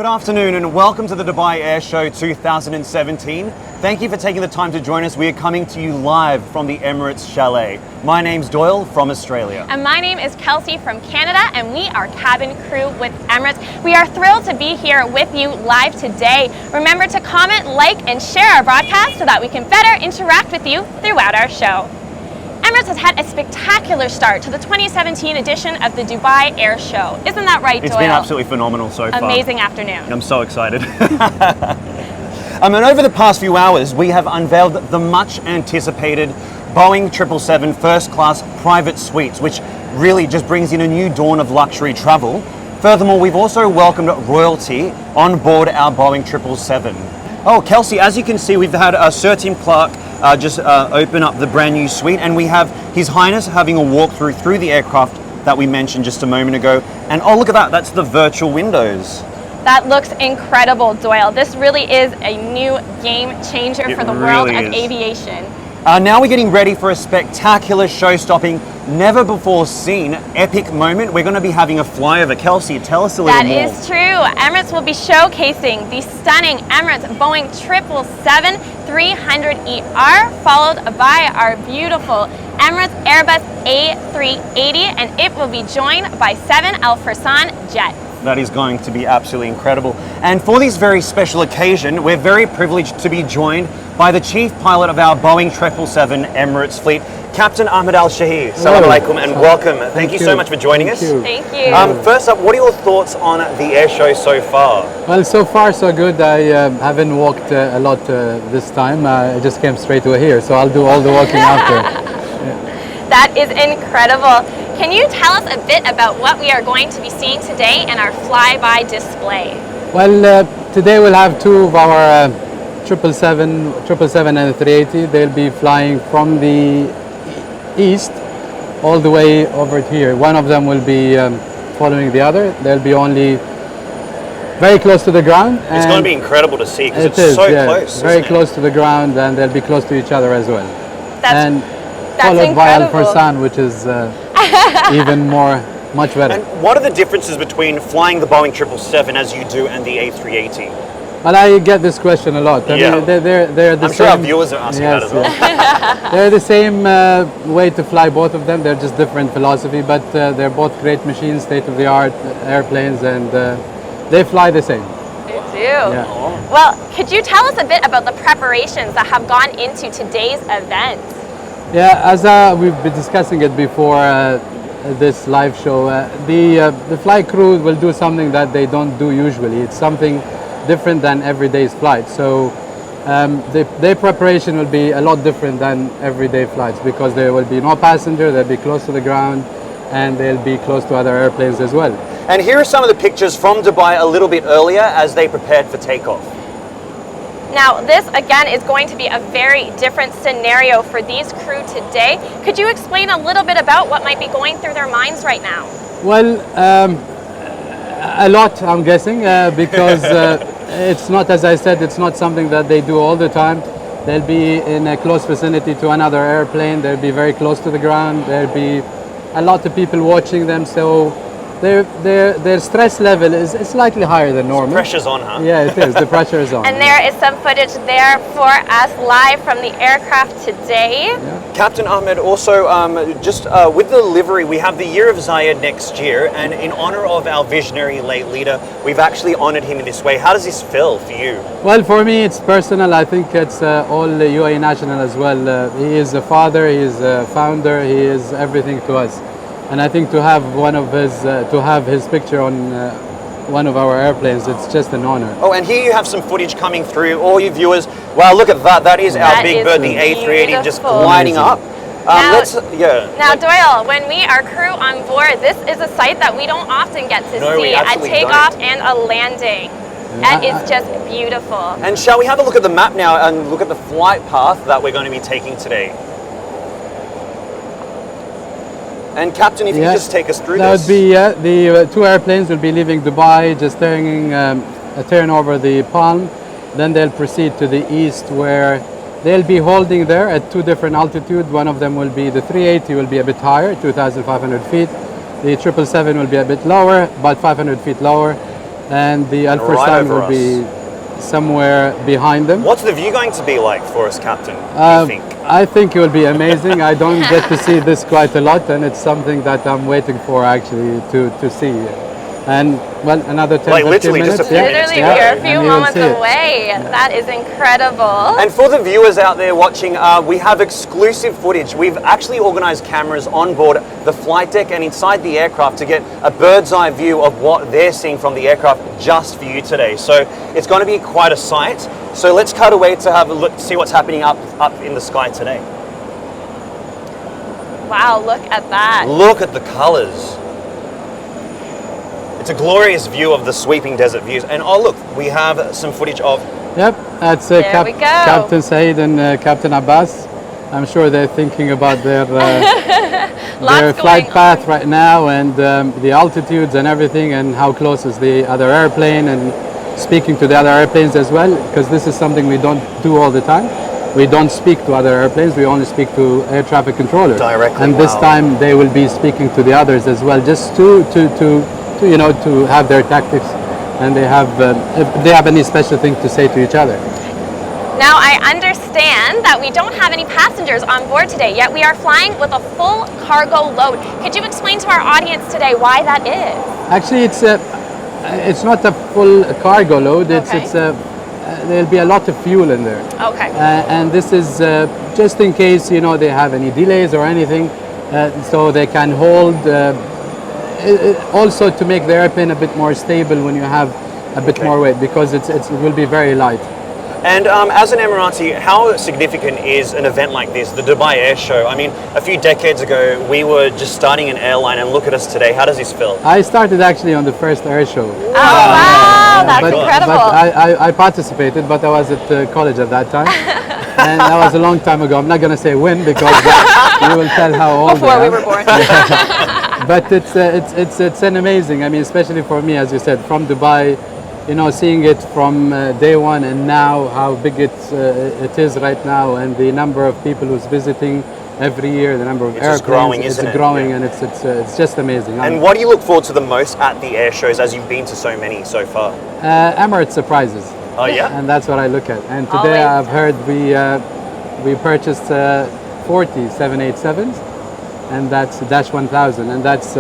Good afternoon and welcome to the Dubai Airshow 2017. Thank you for taking the time to join us. We are coming to you live from the Emirates Chalet. My name's Doyle from Australia. And my name is Kelsey from Canada, and we are cabin crew with Emirates. We are thrilled to be here with you live today. Remember to comment, like, and share our broadcast so that we can better interact with you throughout our show. Emirates has had a spectacular start to the 2017 edition of the Dubai Airshow. Isn't that right, Doyle? It's been absolutely phenomenal so far. Amazing afternoon. I'm so excited. And over the past few hours, we have unveiled the much anticipated Boeing 777 first class private suites, which really just brings in a new dawn of luxury travel. Furthermore, we've also welcomed royalty on board our Boeing 777. Oh, Kelsey, as you can see, we've had Sir Tim Clark just open up the brand new suite, and we have His Highness having a walkthrough through the aircraft that we mentioned just a moment ago. And oh, look at that, that's the virtual windows. That looks incredible, Doyle. This really is a new game changer for the world of aviation. Now we're getting ready for a spectacular, show-stopping, never-before-seen epic moment. We're going to be having a flyover. Kelsey, tell us a little more. That is true. Emirates will be showcasing the stunning Emirates Boeing 777-300ER, followed by our beautiful Emirates Airbus A380, and it will be joined by 7 Fursan jets. That is going to be absolutely incredible. And for this very special occasion, we're very privileged to be joined by the chief pilot of our Boeing 777 Emirates fleet, Captain Ahmed Al-Shahir. Assalamu alaikum and welcome. Thank you so much for joining us. Thank you. First up, what are your thoughts on the air show so far? Well, so far so good. I haven't walked a lot this time. I just came straight to here, so I'll do all the walking after. That is incredible. Can you tell us a bit about what we are going to be seeing today in our flyby display? Well, today we'll have two of our 777 and 380. They'll be flying from the east all the way over here. One of them will be following the other. They'll be only very close to the ground. It's going to be incredible to see because it's so close. Very close to the ground, and they'll be close to each other as well. That's followed incredible. by Al Fursan, which is even much better. And what are the differences between flying the Boeing 777 as you do and the A380? Well, I get this question a lot. I mean, they're the I'm same. sure our viewers are asking that as well. They're the same way to fly, both of them. They're just different philosophy, but they're both great machines, state-of-the-art airplanes, and they fly the same. They do. Yeah. Well, could you tell us a bit about the preparations that have gone into today's event? Yeah, as we've been discussing it before this live show, the flight crew will do something that they don't do usually. It's something different than everyday's flight. So their preparation will be a lot different than everyday flights because there will be no passenger, they'll be close to the ground, and they'll be close to other airplanes as well. And here are some of the pictures from Dubai a little bit earlier as they prepared for takeoff. Now, this again is going to be a very different scenario for these crew today. Could you explain a little bit about what might be going through their minds right now? Well, a lot, I'm guessing, because it's not, as I said, it's not something that they do all the time. They'll be in a close vicinity to another airplane. They'll be very close to the ground. There'll be a lot of people watching them, so their stress level is slightly higher than normal. The pressure's on, huh? Yeah, it is. The pressure is on. And there is some footage there for us live from the aircraft today. Yeah. Captain Ahmed, also with the livery, we have the Year of Zayed next year, and in honor of our visionary late leader, we've actually honored him in this way. How does this feel for you? Well, for me, it's personal. I think it's all UAE national as well. He is a father, he is a founder, he is everything to us. And I think to have his picture on one of our airplanes, it's just an honor. Oh, and here you have some footage coming through. All you viewers, wow, look at that. That is our big bird, the A380, just gliding up. Now, Doyle, when we are crew on board, this is a sight that we don't often get to see. A takeoff and a landing. That is just beautiful. And shall we have a look at the map now and look at the flight path that we're going to be taking today? And Captain, if you could just take us through this. That would be, the two airplanes will be leaving Dubai, just taking a turn over the Palm. Then they'll proceed to the east where they'll be holding there at two different altitudes. One of them will be, the 380 will be a bit higher, 2,500 feet. The 777 will be a bit lower, about 500 feet lower. and the Al Right Fursan over will be somewhere behind them. What's the view going to be like for us, Captain, do you think? I think it will be amazing. I don't get to see this quite a lot, and it's something that I'm waiting for actually to see. And well, another 10 Like 15 literally just minutes. a few Literally, minutes, we are a and few you will moments see it. away. That is incredible. And for the viewers out there watching, we have exclusive footage. We've actually organized cameras on board the flight deck and inside the aircraft to get a bird's eye view of what they're seeing from the aircraft just for you today. So it's going to be quite a sight. So let's cut away to have a look, see what's happening up in the sky today. Wow, look at that. Look at the colors. It's a glorious view of the sweeping desert views. And oh look, we have some footage of... Yep, that's There we go. Captain Saeed and Captain Abbas. I'm sure they're thinking about their Lots flight going path on. right now, and the altitudes and everything, and how close is the other airplane, and speaking to the other airplanes as well, because this is something we don't do all the time. We don't speak to other airplanes, we only speak to air traffic controllers. Directly, and this wow. time they will be speaking to the others as well, just to have their tactics, and they have if they have any special thing to say to each other. Now, I understand that we don't have any passengers on board today, yet we are flying with a full cargo load. Could you explain to our audience today why that is? Actually, it's not a full cargo load. Okay. There'll be a lot of fuel in there. Okay. And this is just in case they have any delays or anything, so they can hold. Also to make the airplane a bit more stable when you have a bit more weight, because it will be very light. And as an Emirati, how significant is an event like this, the Dubai Airshow? I mean, a few decades ago, we were just starting an airline, and look at us today. How does this feel? I started actually on the first airshow. Oh, wow, that's but, incredible. But I participated, but I was at college at that time. And that was a long time ago. I'm not going to say when, because you will tell how old Before I we am. were born. But it's an amazing. I mean, especially for me, as you said, from Dubai, seeing it from day one, and now how big it is right now, and the number of people who's visiting every year, the number of It's airplanes, just growing, isn't it? It's growing, Yeah. and it's just amazing. And what do you look forward to the most at the air shows, as you've been to so many so far? Emirates surprises. Oh yeah? And that's what I look at. And today Always. I've heard we purchased 40 787s, and that's Dash 1000, and that's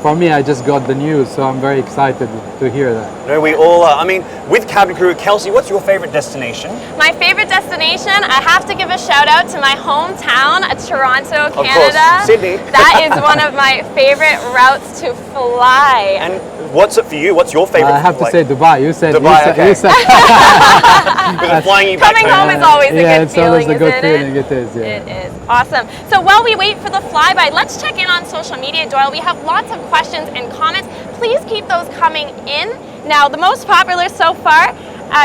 for me. I just got the news, so I'm very excited to hear that. No, we all are. I mean, with cabin crew, Kelsey, what's your favorite destination? My favorite destination, I have to give a shout out to my hometown, Toronto, Of Canada. course, Sydney. That is one of my favorite routes to fly. And what's it for you? What's your favorite? I have to like, say Dubai. You said Dubai, you okay. said with flying you back Coming home is always a yeah, good it's always feeling, a good isn't feeling. it? It is. Yeah. It is. Awesome. So while we wait for the flyby, let's check in on social media, Doyle. We have lots of questions and comments. Please keep those coming in. Now, the most popular so far,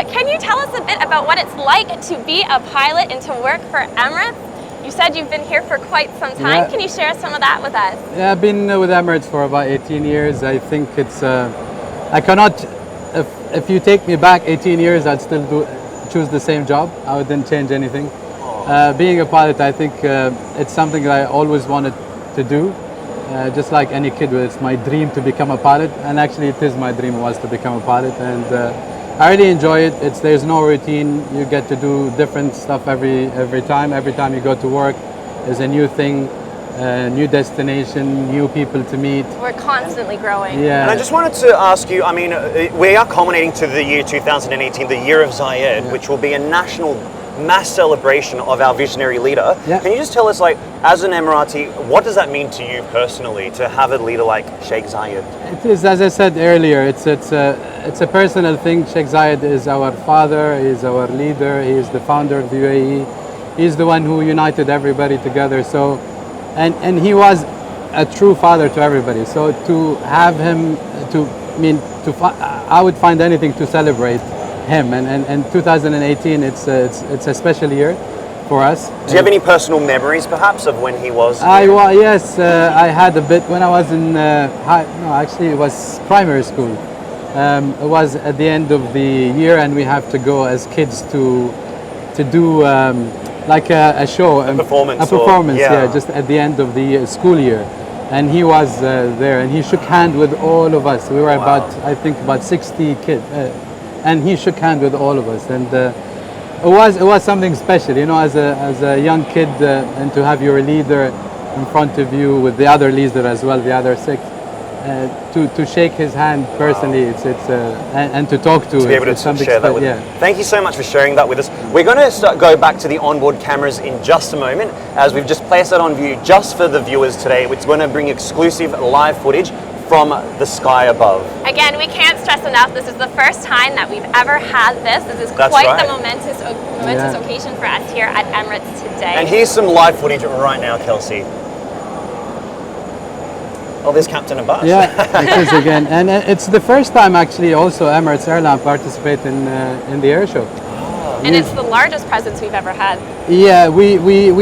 can you tell us a bit about what it's like to be a pilot and to work for Emirates? You said you've been here for quite some time. Yeah. Can you share some of that with us? Yeah, I've been with Emirates for about 18 years. I think it's. I cannot. If you take me back 18 years, I'd still choose the same job. I wouldn't change anything. Being a pilot, I think it's something that I always wanted to do. Just like any kid, it's my dream to become a pilot, and actually it is my dream was to become a pilot, and I really enjoy it. There's no routine. You get to do different stuff every time. Every time you go to work, there's a new thing, new destination, new people to meet. We're constantly growing. Yeah. And I just wanted to ask you, I mean, we are culminating to the year 2018, the Year of Zayed, which will be a national mass celebration of our visionary leader. Yeah. Can you just tell us, like, as an Emirati, what does that mean to you personally to have a leader like Sheikh Zayed? It is, as I said earlier, it's a personal thing. Sheikh Zayed is our father, he's our leader, he is the founder of the UAE. He's the one who united everybody together. So, and he was a true father to everybody. So to have him, I would find anything to celebrate him. And 2018, it's a special year for us. Do you have any personal memories, perhaps, of when he was? Yes, I had a bit when I was in actually it was primary school. It was at the end of the year, and we have to go as kids to do like a show, performance. yeah, just at the end of the school year. and he was there, and he shook hand with all of us. We were I think about 60 kids, and he shook hand with all of us, and it was something special, you know, as a young kid, and to have your leader in front of you with the other leader as well, the other six. To shake his hand personally, it's and to talk to be able to share that with him. Thank you so much for sharing that with us. We're going to go back to the onboard cameras in just a moment, as we've just placed that on view just for the viewers today. It's going to bring exclusive live footage from the sky above. Again, we can't stress enough, this is the first time that we've ever had this. This is That's quite right. the momentous occasion for us here at Emirates today. And here's some live footage right now, Kelsey. Oh, there's Captain Abbas. Yeah, it is again, and it's the first time actually also Emirates Airline participate in the air show. And it's the largest presence we've ever had. Yeah, we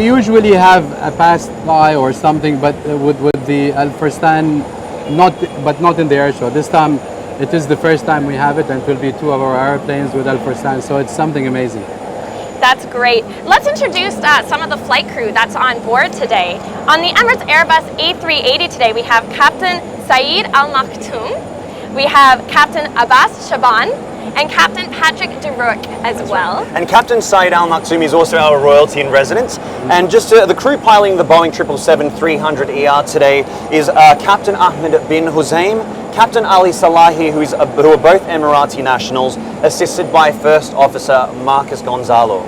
usually have a past fly or something, but with the Al Fursan, not in the air show. This time, it is the first time we have it, and it will be 2 of our airplanes with Al Fursan. So it's something amazing. That's great. Let's introduce some of the flight crew that's on board today. On the Emirates Airbus A380 today, we have Captain Saeed Al Maktoum, we have Captain Abbas Shaban, and Captain Patrick DeRook as well. And Captain Saeed Al Maktoum is also our royalty in residence. And just the crew piloting the Boeing 777-300ER today is Captain Ahmed bin Hussein, Captain Ali Salahi, who are both Emirati nationals, assisted by First Officer Marcus Gonzalo.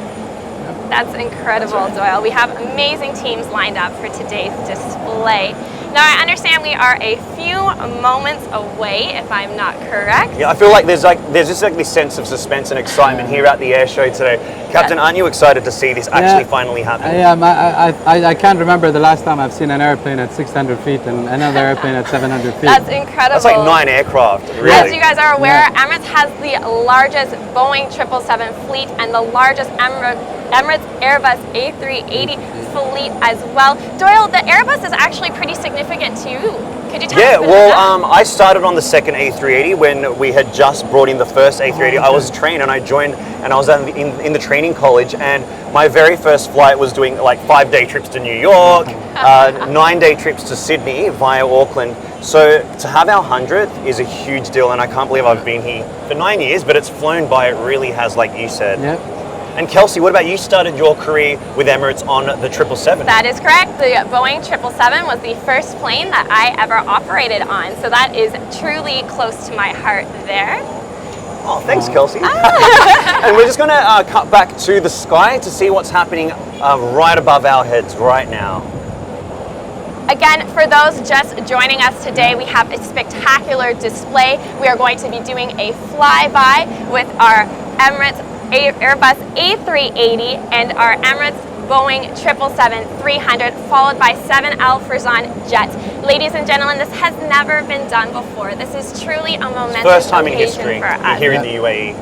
That's incredible, Doyle. We have amazing teams lined up for today's display. Now, I understand we are a few moments away, if I'm not correct. Yeah, I feel like there's just like this sense of suspense and excitement here at the air show today. Captain, aren't you excited to see this actually finally happen? I can't remember the last time I've seen an airplane at 600 feet and another airplane at 700 feet. That's incredible. That's like 9 aircraft, really. As you guys are aware, Emirates has the largest Boeing 777 fleet and the largest Emirates Airbus A380 fleet as well. Doyle, the Airbus is actually pretty significant to you. Could you tell us a bit about that? I started on the second A380 when we had just brought in the first A380. I was trained and I joined, and I was in the training college, and my very first flight was doing like 5-day trips to New York, 9-day trips to Sydney via Auckland. So to have our 100th is a huge deal, and I can't believe I've been here for 9 years, but it's flown by, it really has, like you said. Yep. And Kelsey, what about you? Started your career with Emirates on the 777? That is correct. The Boeing 777 was the first plane that I ever operated on. So that is truly close to my heart there. Oh, thanks, Kelsey. And we're just going to cut back to the sky to see what's happening right above our heads right now. Again, for those just joining us today, we have a spectacular display. We are going to be doing a flyby with our Emirates Airbus A380 and our Emirates Boeing 777-300, followed by 7 Al Fursan jets. Ladies and gentlemen, this has never been done before. This is truly a momentous First time in occasion history for us. here in the UAE.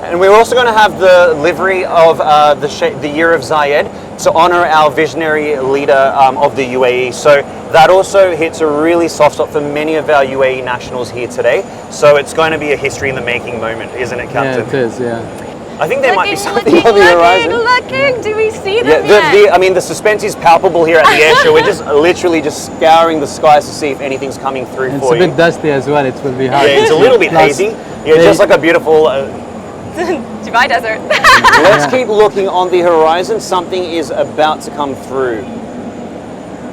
And we're also going to have the livery of the Year of Zayed to honor our visionary leader of the UAE. So that also hits a really soft spot for many of our UAE nationals here today. So it's going to be a history in the making moment, isn't it, Captain? Yeah, it is, yeah. I think there might be something on the horizon. Looking, do we see them yet? I mean, the suspense is palpable here at the air show. We're just literally just scouring the skies to see if anything's coming through And for you. it's a bit dusty as well, it will be hard. Yeah, it's a little bit hazy. Yeah, just like a beautiful... Dubai desert. Let's keep looking on the horizon. Something is about to come through.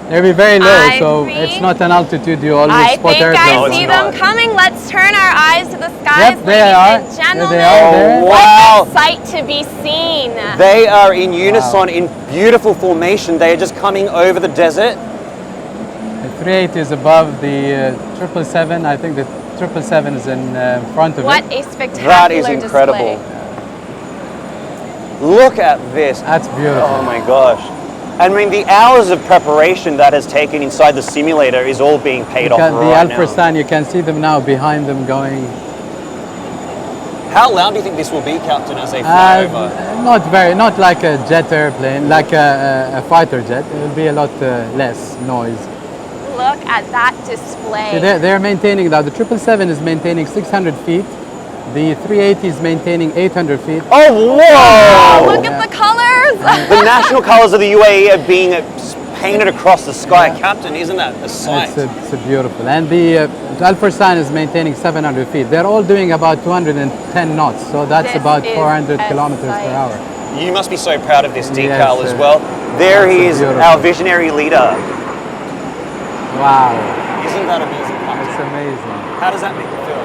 They'll be very low, so it's not an altitude you always I spot think airplanes. I see them coming. Let's turn our eyes to the skies, Yep, they ladies are. and gentlemen. There they are there. Wow. What a sight to be seen. They are in unison, in beautiful formation. They are just coming over the desert. The 380 is above the 777. I think the 777 is in front of What it. a spectacular That is incredible. display. Look at this. That's beautiful. Oh my gosh. I mean, the hours of preparation that has taken inside the simulator is all being paid off The right Al now. Fursan, you can see them now behind them going. How loud do you think this will be, Captain, as they fly over? Not like a jet airplane, like a fighter jet. It will be a lot less noise. Look at that display. See, they're maintaining that. The 777 is maintaining 600 feet. The 380 is maintaining 800 feet. Oh, whoa! Look at the colors. The national colours of the UAE are being painted across the sky. Captain, isn't that a sight? It's beautiful. And the Al Fursan is maintaining 700 feet. They're all doing about 210 knots, so that's This about is 400 a kilometers per sight. hour. You must be so proud of this decal Yes, as well. There he is, beautiful. our visionary leader. Wow, Isn't that amazing, Captain? it's amazing. How does that make you feel?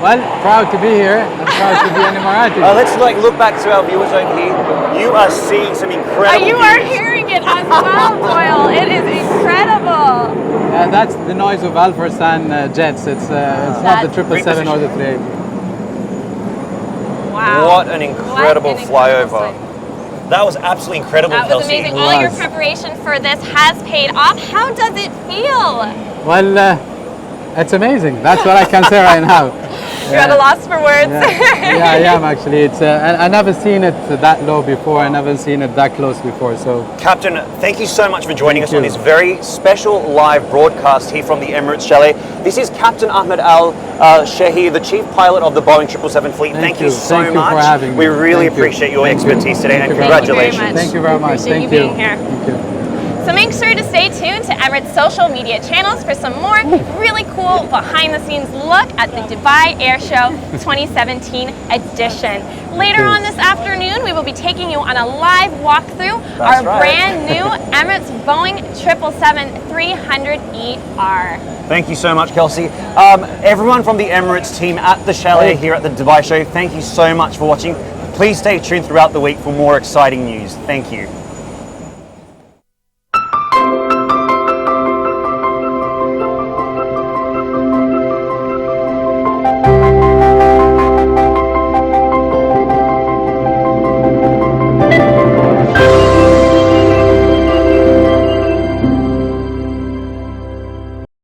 Well, proud to be here and proud to be an Emirati. Let's look back to our viewers over here. You are seeing some incredible You are views. hearing it as well, Doyle. It is incredible. That's the noise of Al Fursan jets. It's not the That's 777 or the 380. Wow. What an incredible What an incredible flyover. sight. That was absolutely incredible, That was Kelsey. amazing. All your was. preparation for this has paid off. How does it feel? Well, it's amazing. That's what I can say right now. You're at a loss for words. Yeah, I am actually. It's I never seen it that low before. I never seen it that close before. So Captain, thank you so much for joining Thank us on you. this very special live broadcast here from the Emirates Chalet. This is Captain Ahmed Al Shehi, the chief pilot of the Boeing 777 fleet. Thank you so Thank you much. for having We me. really Thank you. appreciate your Thank you. expertise today, Thank and you very much. congratulations. Thank you very much. Appreciate you Thank you. being here. Thank you. So make sure to stay tuned to Emirates social media channels for some more really cool behind the scenes look at the Dubai Airshow 2017 edition. Later on this afternoon, we will be taking you on a live walkthrough our right. brand new Emirates Boeing 777-300ER. Thank you so much, Kelsey. Everyone from the Emirates team at the chalet here at the Dubai Show, thank you so much for watching. Please stay tuned throughout the week for more exciting news. Thank you.